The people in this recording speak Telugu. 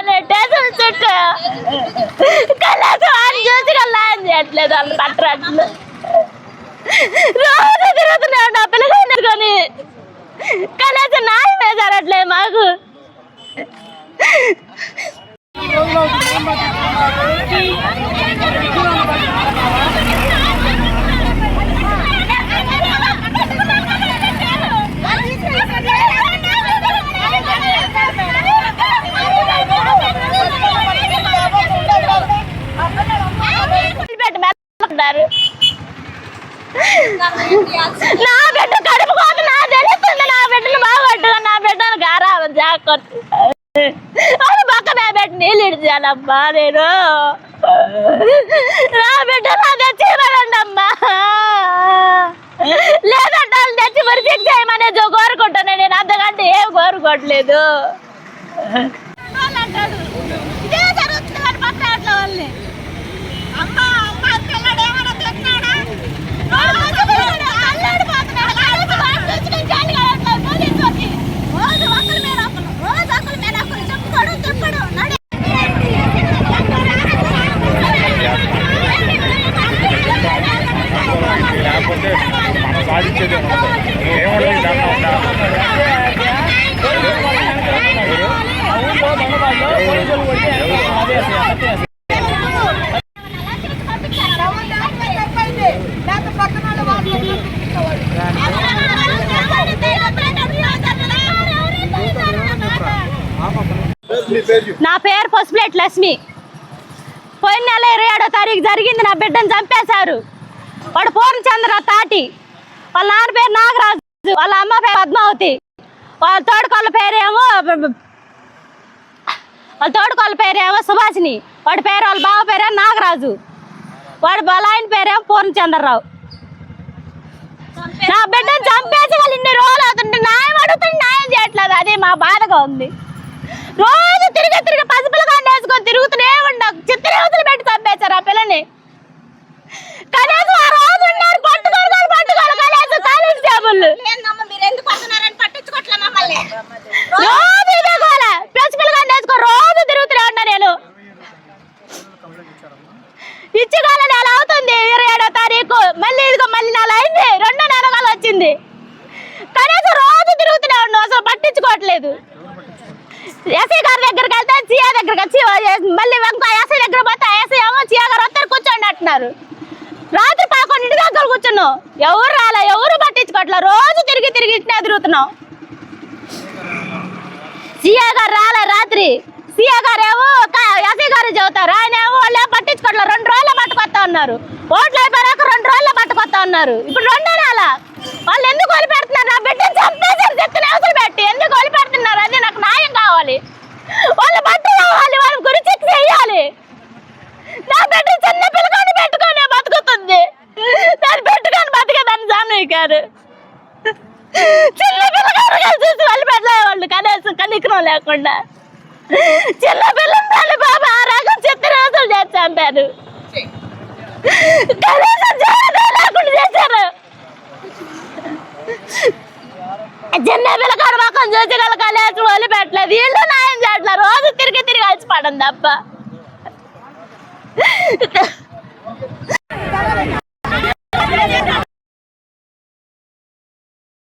నెట్టేసి చుట్టూ కనీసం వాడిని చూసి కల్లాయం చేయట్లేదు. వాళ్ళు పట్టరాట్లు రోజు తిరుగుతున్నాడు నా పిల్లగాని ఎత్తుకొని. కనీసం న్యాయమే జరగట్లేదు మాకు. నా బిడ్డ కడుపు కోత నా తెలుస్తుంది. నా బిడ్డను బాగొట్టుగా నా బిడ్డను గారాబం జాగ్రత్త పక్క నా బిడ్డ నీళ్ళు ఇడిచానమ్మా. నేను నా బిడ్డ నా తెచ్చివ్వడండి అమ్మా. లేదంటే వాళ్ళు తెచ్చి మరి శిక్ష చేయమనే కోరుకుంటాను. నేను అంతకంటే ఏం కోరుకోవట్లేదు. అంటాడు ఇదే జరుగుతుంది వాడి పక్క అట్లా వాళ్ళని. అమ్మా అమ్మ పిల్లడు ఏమైనా తిన్నాడా? నా పేరు పసుపులేటి లక్ష్మి. పోయిన నెల 27వ తారీఖు జరిగింది. నా బిడ్డను చంపేశారు. వాడు పూర్ణచంద్ర తాటి, వాళ్ళ నాన్న పేరు నాగరాజు, వాళ్ళ అమ్మ పేరు పద్మావతి, వాళ్ళ తోడుకోళ్ళ పేరేమో సుభాషిని, వాడి పేరు వాళ్ళ బావ పేరేమో నాగరాజు, వాడి బలాయన పేరేమో పూర్ణచంద్రరావు. నా బిడ్డను చంపేసి వాళ్ళు ఇన్ని రోజులు అవుతుంటే న్యాయం అడుగుతుంటే న్యాయం చేయట్లేదు. అది మా బాధగా ఉంది. రోజు తిరిగి పసిపిల్లగాన్ని వేసుకొని తిరుగుతూనే ఉన్నాం. చిత్రహింసలు పెట్టి చంపేశారు ఆ పిల్లని. కనీసం ఆ రోజు ఉన్నారు పట్టుకోరు కనీసం కాలేజ్ టేబుల్ రోజు ఇదే గోల. పసిపిల్లగాన్ని వేసుకొని రోజు తిరుగుతూనే ఉన్నా. నేను ఇచ్చుకోవాలి నెల అవుతుంది. 27వ తారీఖు మళ్ళీ నెల అయింది. 2వ నెల వచ్చింది. కనీసం రోజు తిరుగుతూనే ఉన్నాం. అసలు పట్టించుకోవట్లేదు. ఎస్ఐ గారి దగ్గరికి వెళ్తే సిఐ దగ్గరికి వచ్చి మళ్ళీ ఇంకో ఎస్ఐ దగ్గర పోతే ఎస్ఐ ఏమో సిఐ గారు వస్తారు కూర్చోండి అంటున్నారు. రాత్రి 11 దగ్గర కూర్చున్నాం. ఎవరు రాలే, ఎవరు పట్టించుకోవట్లేదు. రోజు తిరిగి ఇట్నే తిరుగుతున్నాం. సిఐ గారు రాలే. రాత్రి సిఐ గారు ఏమో ఎస్ఐ గారు చెబుతారు. ఆయన ఏమో వాళ్ళు ఏమో పట్టించుకోవట్లేదు. 2 రోజుల్లో పట్టుకొస్తా ఉన్నారు. ఓట్లు అయిపోయాక 2 రోజుల్లో పట్టుకొస్తా ఉన్నారు. ఇప్పుడు 2 నెలల వాళ్ళు ఎందుకు వదిలి పెడుతున్నారు? నా బిడ్డను చంపేసారు. చెత్తనేసులు పెట్టి ఎందుకు వదిలి పెడుతున్నారు? అది నాకు న్యాయం కావాలి. వాళ్ళు బట్టి రావాలి. వాళ్ళ గురించి చెయ్యాలి. నా బిడ్డ చిన్న పిల్లగాని పెట్టుకొని బతుకుతుంది. దాన్ని పెట్టుకొని బతికేదాన్ని జానయ్యారు. చిన్న పిల్లగారు చూసి వాళ్ళు పెట్టలేవాళ్ళు కనీసం కనికరం లేకుండా. చిన్న పిల్లలు బాబా ఆ రకం చిత్తనేసులు చేసి చంపారు. కనీసం లేకుండా చేశారు. చిన్న పిల్లకాడు మొక్కం చూసి కలేసి వదిలి పెట్టలేదు. వీళ్ళు న్యాయం చేయట్లేదు. రోజు తిరిగి కలిసి పడండి తప్ప.